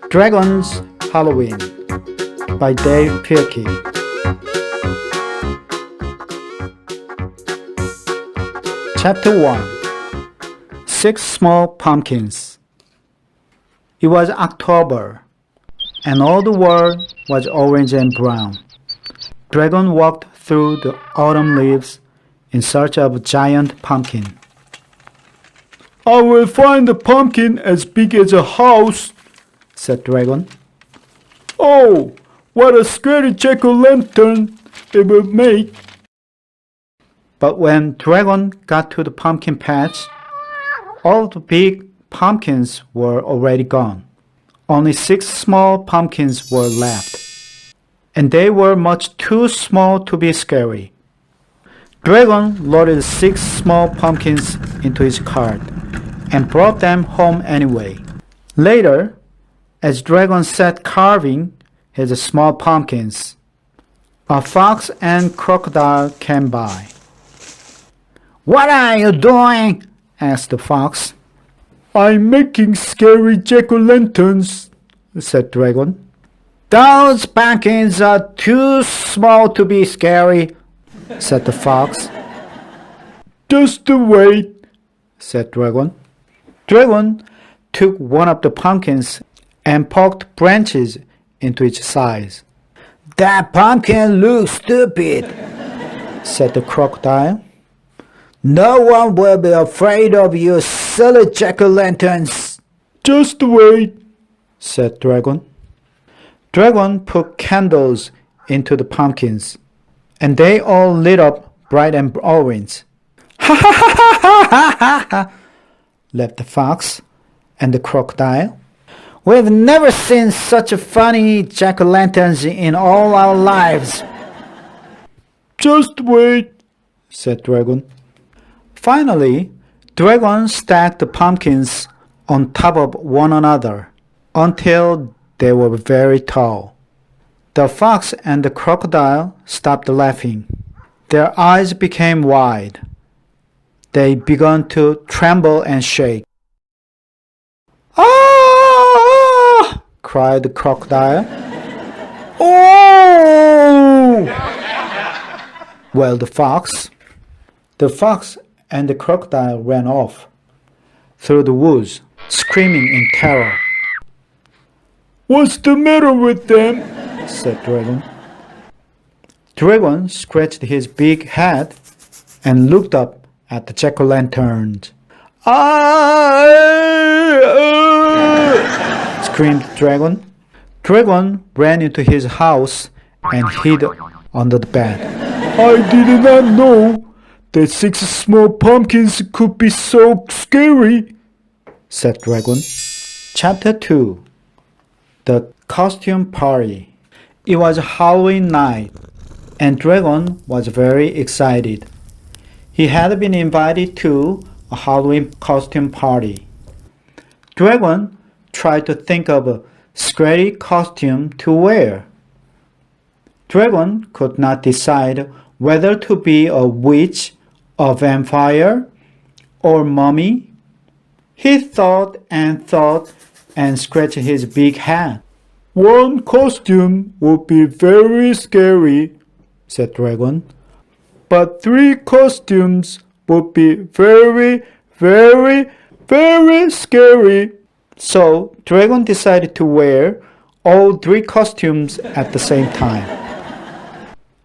Dragon's Halloween by Dav Pilkey. Chapter 1. 6 Small Pumpkins. It was October, and all the world was orange and brown. Dragon walked through the autumn leaves in search of a giant pumpkin. "I will find a pumpkin as big as a house," said Dragon. "Oh, what a scary jack-o'-lantern it will make!" But when Dragon got to the pumpkin patch, all the big pumpkins were already gone. Only 6 small pumpkins were left, and they were much too small to be scary. Dragon loaded 6 small pumpkins into his cart and brought them home anyway. Later, as Dragon sat carving his small pumpkins, a fox and crocodile came by. "What are you doing?" asked the fox. "I'm making scary jack-o'-lanterns," said Dragon. "Those pumpkins are too small to be scary," said the fox. "Just wait," said Dragon. Dragon took one of the pumpkins and poked branches into its sides. "That pumpkin looks stupid," said the crocodile. "No one will be afraid of you silly jack-o'-lanterns." "Just wait," said Dragon. Dragon put candles into the pumpkins, and they all lit up bright and orange. "Ha ha ha ha ha ha ha!" laughed the fox and the crocodile. "We've never seen such funny jack-o'-lanterns in all our lives." "Just wait," said Dragon. Finally, Dragon stacked the pumpkins on top of one another until they were very tall. The fox and the crocodile stopped laughing. Their eyes became wide. They began to tremble and shake. "Ah!" cried the crocodile. "Oh!" wailed the fox. The fox and the crocodile ran off through the woods, screaming in terror. "What's the matter with them?" said Dragon. Dragon scratched his big head and looked up at the jack-o'-lanterns. "Ah!" screamed Dragon. Dragon ran into his house and hid under the bed. "I did not know that 6 small pumpkins could be so scary," said Dragon. Chapter 2. The Costume Party. It was Halloween night, and Dragon was very excited. He had been invited to a Halloween costume party. Dragon tried to think of a scary costume to wear. Dragon could not decide whether to be a witch, a vampire, or mummy. He thought and scratched his big head. "One costume would be very scary," said Dragon. "But 3 costumes would be very, very, very scary." So Dragon decided to wear all 3 costumes at the same time.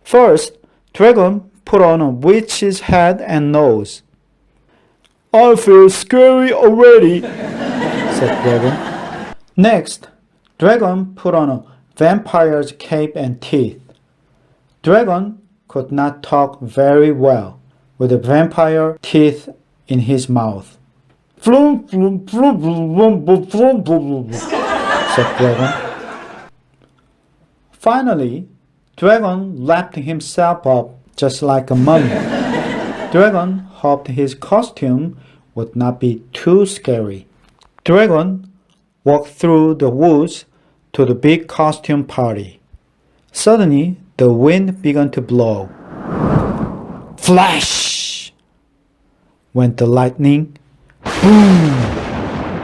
First, Dragon put on a witch's head and nose. "I feel scary already," said Dragon. Next, Dragon put on a vampire's cape and teeth. Dragon could not talk very well with the vampire teeth in his mouth. "Flum, flum, flum, flum, flum, flum, flum," said Dragon. Finally, Dragon lapped himself up just like a mummy. Dragon hoped his costume would not be too scary. Dragon walked through the woods to the big costume party. Suddenly, the wind began to blow. Flash! Went the lightning. Boom!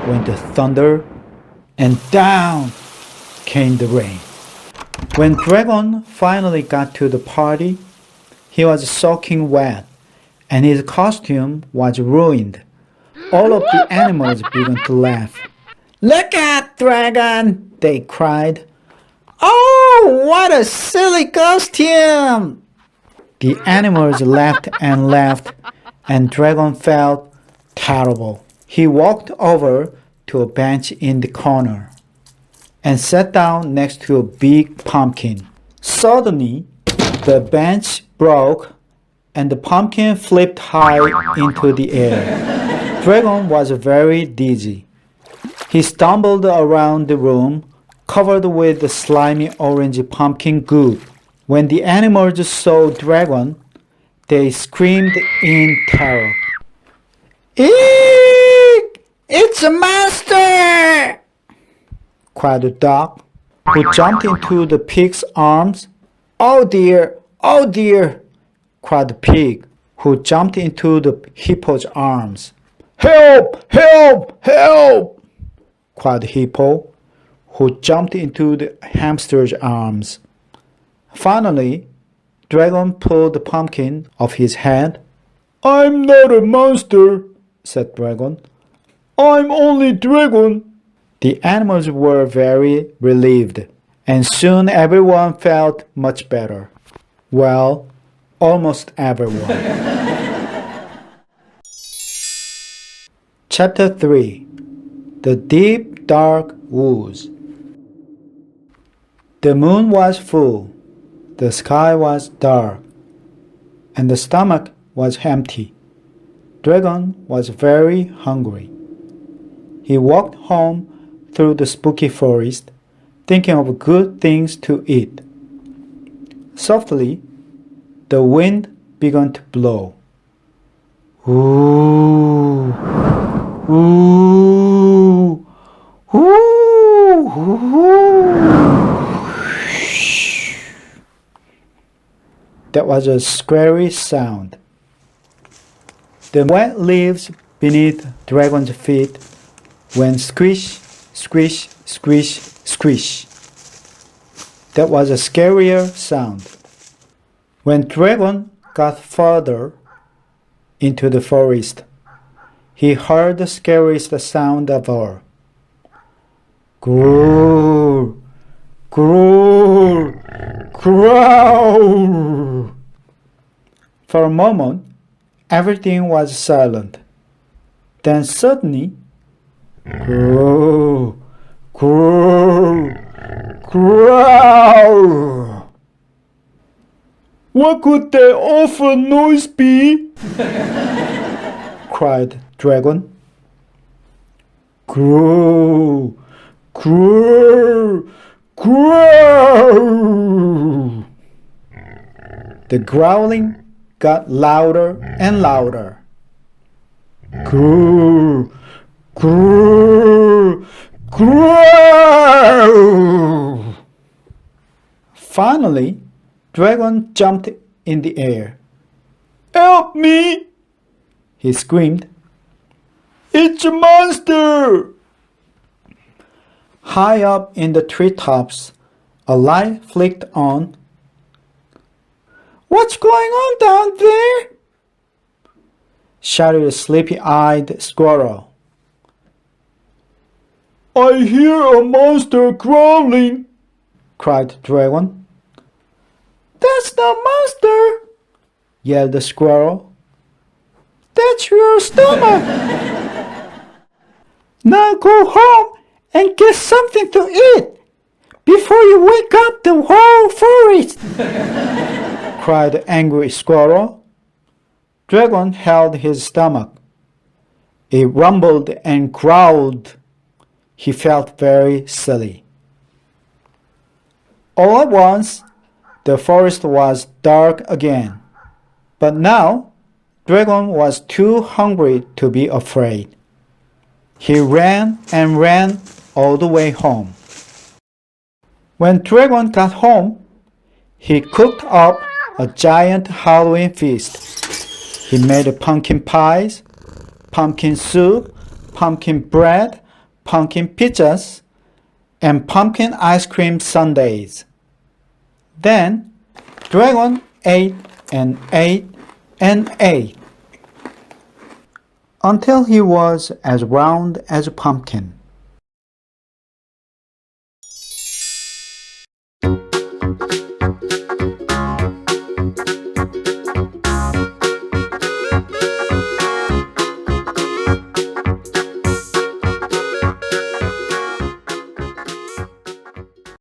Went the thunder. And down came the rain. When Dragon finally got to the party, he was soaking wet, and his costume was ruined. All of the animals began to laugh. "Look at Dragon!" they cried. "Oh, what a silly costume!" The animals laughed and laughed, and Dragon felt terrible. He walked over to a bench in the corner and sat down next to a big pumpkin. Suddenly, the bench broke and the pumpkin flipped high into the air. Dragon was very dizzy. He stumbled around the room, covered with the slimy orange pumpkin goop. When the animals saw Dragon, they screamed in terror. "Eek! It's a monster!" cried the dog, who jumped into the pig's arms. "Oh dear! Oh dear!" cried the pig, who jumped into the hippo's arms. "Help! Help! Help!" cried the hippo, who jumped into the hamster's arms. Finally, Dragon pulled the pumpkin off his head. "I'm not a monster," said Dragon. "I'm only Dragon." The animals were very relieved, and soon everyone felt much better. Well, almost everyone. Chapter 3. The Deep Dark Woods. The moon was full, the sky was dark, and the stomach was empty. Dragon was very hungry. He walked home through the spooky forest, thinking of good things to eat. Softly, the wind began to blow. Ooh, ooh, ooh, ooh. That was a scary sound. The wet leaves beneath Dragon's feet went squish, squish, squish, squish. That was a scarier sound. When Dragon got further into the forest, he heard the scariest sound of all. Growl, growl, growl. For a moment, everything was silent. Then suddenly, growl, growl, growl. "What could that awful noise be?" cried Dragon. "Growl, growl, growl." The growling got louder and louder. Growl, growl, growl. Finally, Dragon jumped in the air. "Help me!" he screamed. "It's a monster!" High up in the treetops, a light flicked on. "What's going on down there?" shouted a sleepy-eyed squirrel. "I hear a monster growling," cried Dragon. "That's the monster," yelled the squirrel. "That's your stomach." "Now go home and get something to eat before you wake up the whole forest," cried the angry squirrel. Dragon held his stomach. It rumbled and growled. He felt very silly. All at once, the forest was dark again. But now, Dragon was too hungry to be afraid. He ran and ran all the way home. When Dragon got home, he cooked up a giant Halloween feast. He made pumpkin pies, pumpkin soup, pumpkin bread, pumpkin pizzas, and pumpkin ice cream sundaes. Then Dragon ate and ate and ate until he was as round as a pumpkin.